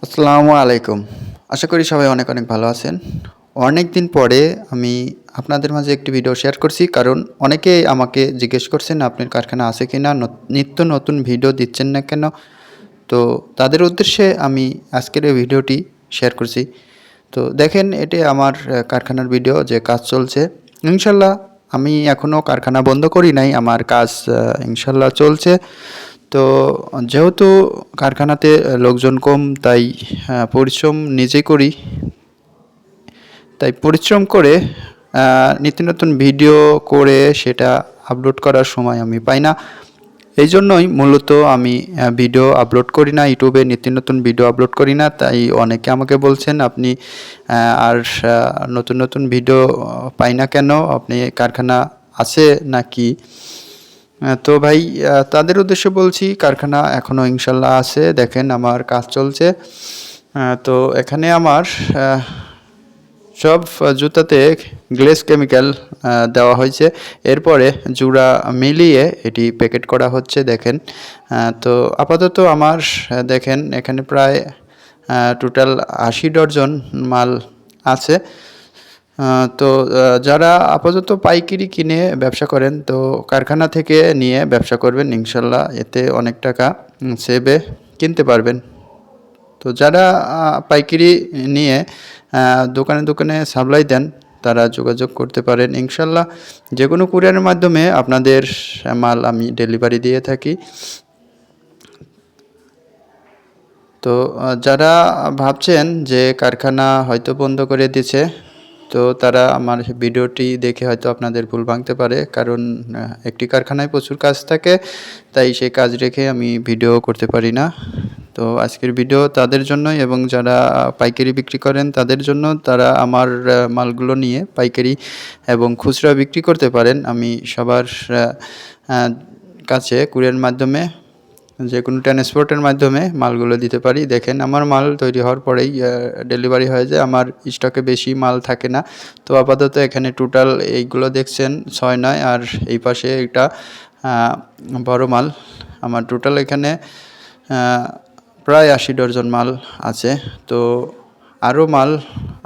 আসসালামু আলাইকুম। আশা করি সবাই অনেক অনেক ভালো আছেন। অনেক দিন পরে আমি আপনাদের মাঝে একটি ভিডিও শেয়ার করছি, কারণ অনেকেই আমাকে জিজ্ঞেস করছেন আপনার কারখানা আছে কিনা, নিত্য নতুন ভিডিও দিচ্ছেন না কেন? তো তাদের উদ্দেশ্যে আমি আজকের এই ভিডিওটি শেয়ার করছি। তো দেখেন, এটি আমার কারখানার ভিডিও, যে কাজ চলছে। ইনশাল্লাহ আমি এখনও কারখানা বন্ধ করি নাই, আমার কাজ ইনশাল্লাহ চলছে। তো যেহেতু কারখানাতে লোকজন কম, তাই পরিশ্রম নিজে করি। তাই পরিশ্রম করে নিত্য নতুন ভিডিও করে সেটা আপলোড করার সময় আমি পাই না। এই জন্যই মূলত আমি ভিডিও আপলোড করি না, ইউটিউবে নিত্য নতুন ভিডিও আপলোড করি না। তাই অনেকে আমাকে বলছেন আপনি আর নতুন নতুন ভিডিও পাই না কেন, আপনি কারখানা আছে নাকি? তো ভাই, তাদের উদ্দেশ্যে বলছি কারখানা এখনও ইনশাল্লাহ আছে। দেখেন আমার কাজ চলছে। তো এখানে আমার সব জুতাতে গ্লেজ কেমিক্যাল দেওয়া হয়েছে। এরপরে জোড়া মিলিয়ে এটি প্যাকেট করা হচ্ছে। দেখেন, তো আপাতত আমার দেখেন এখানে প্রায় টোটাল 80 ডজন মাল আছে। তো যারা আপাতত পাইকারি কিনে ব্যবসা করেন, তো কারখানা থেকে নিয়ে ব্যবসা করবেন, ইনশাল্লাহ এতে অনেক টাকা সেভে কিনতে পারবেন। তো যারা পাইকারি নিয়ে দোকানে দোকানে সাপ্লাই দেন, তারা যোগাযোগ করতে পারেন। ইনশাল্লাহ যে কোনো কুরিয়ারের মাধ্যমে আপনাদের মাল আমি ডেলিভারি দিয়ে থাকি। তো যারা ভাবছেন যে কারখানা হয়তো বন্ধ করে দিয়েছে, তো তারা আমার ভিডিওটি দেখে হয়তো আপনাদের ভুল ভাঙতে পারে, কারণ একটি কারখানায় প্রচুর কাজ থাকে, তাই সেই কাজ রেখে আমি ভিডিও করতে পারি না। তো আজকের ভিডিও তাদের জন্যই, এবং যারা পাইকারি বিক্রি করেন তাদের জন্য। তারা আমার মালগুলো নিয়ে পাইকারি এবং খুচরা বিক্রি করতে পারেন। আমি সবার কাছে কুরিয়ার মাধ্যমে, যে কোনো ট্রান্সপোর্টের মাধ্যমে মালগুলো দিতে পারি। দেখেন আমার মাল তৈরি হওয়ার পরেই ডেলিভারি হয়ে যায়, আমার স্টকে বেশি মাল থাকে না। তো আপাতত এখানে টোটাল এইগুলো দেখছেন 6 নয়, আর এই পাশে একটা বড় মাল। আমার টোটাল এখানে প্রায় 80 ডজন মাল আছে। তো আরও মাল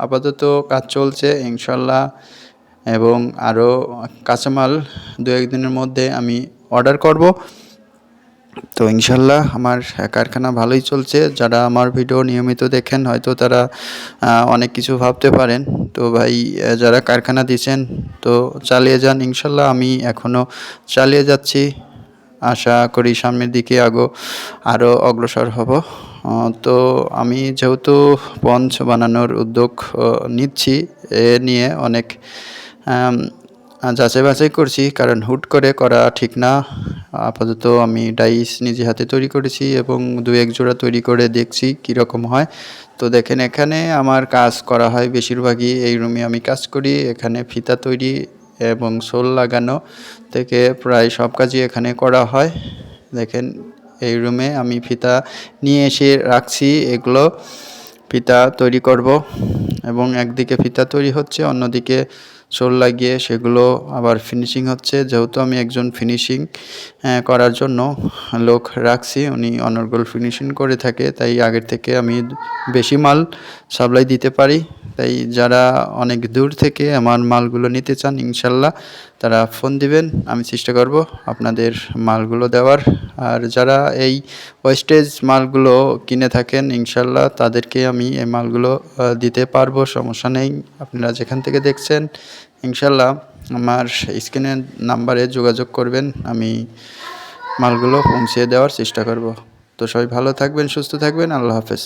আপাতত কাজ চলছে ইনশাল্লাহ, এবং আরও কাঁচামাল 2-1 দিনের মধ্যে আমি অর্ডার করব। তো ইনশাল্লাহ আমার কারখানা ভালোই চলছে। যারা আমার ভিডিও নিয়মিত দেখেন হয়তো তারা অনেক কিছু ভাবতে পারেন। তো ভাই, যারা কারখানা দিয়েছেন তো চালিয়ে যান, ইনশাল্লাহ আমি এখনও চালিয়ে যাচ্ছি। আশা করি সামনের দিকে আরও অগ্রসর হব। তো আমি যেহেতু পঞ্চ বানানোর উদ্যোগ নিচ্ছি, এ নিয়ে অনেক যাচাই বাছাই করছি, কারণ হুট করে করা ঠিক না। আপাতত আমি ডাইস নিজে হাতে তৈরি করেছি এবং 2-1 জোড়া তৈরি করে দেখছি কীরকম হয়। তো দেখেন এখানে আমার কাজ করা হয় বেশিরভাগই, এই রুমে আমি কাজ করি। এখানে ফিতা তৈরি এবং সোল লাগানো থেকে প্রায় সব কাজই এখানে করা হয়। দেখেন এই রুমে আমি ফিতা নিয়ে এসে রাখছি, এগুলো ফিতা তৈরি করব, এবং একদিকে ফিতা তৈরি হচ্ছে, অন্যদিকে সোল লাগিয়ে সেগুলো আবার ফিনিশিং হচ্ছে। যেহেতু আমি একজন ফিনিশিং করার জন্য লোক রাখছি, উনি অনর্গল ফিনিশিং করে থাকে, তাই আগের থেকে আমি বেশি মাল সাপ্লাই দিতে পারি। তাই যারা অনেক দূর থেকে আমার মালগুলো নিতে চান, ইনশাল্লাহ তারা ফোন দিবেন, আমি চেষ্টা করব আপনাদের মালগুলো দেওয়ার। আর যারা এই ওয়েস্টেজ মালগুলো কিনে থাকেন, ইনশাল্লাহ তাদেরকে আমি এই মালগুলো দিতে পারবো, সমস্যা নেই। আপনারা যেখান থেকে দেখছেন ইনশাল্লাহ আমার স্ক্রিনের নাম্বারে যোগাযোগ করবেন, আমি মালগুলো পৌঁছে দেওয়ার চেষ্টা করব। তো সবাই ভালো থাকবেন, সুস্থ থাকবেন, আল্লাহ হাফেজ।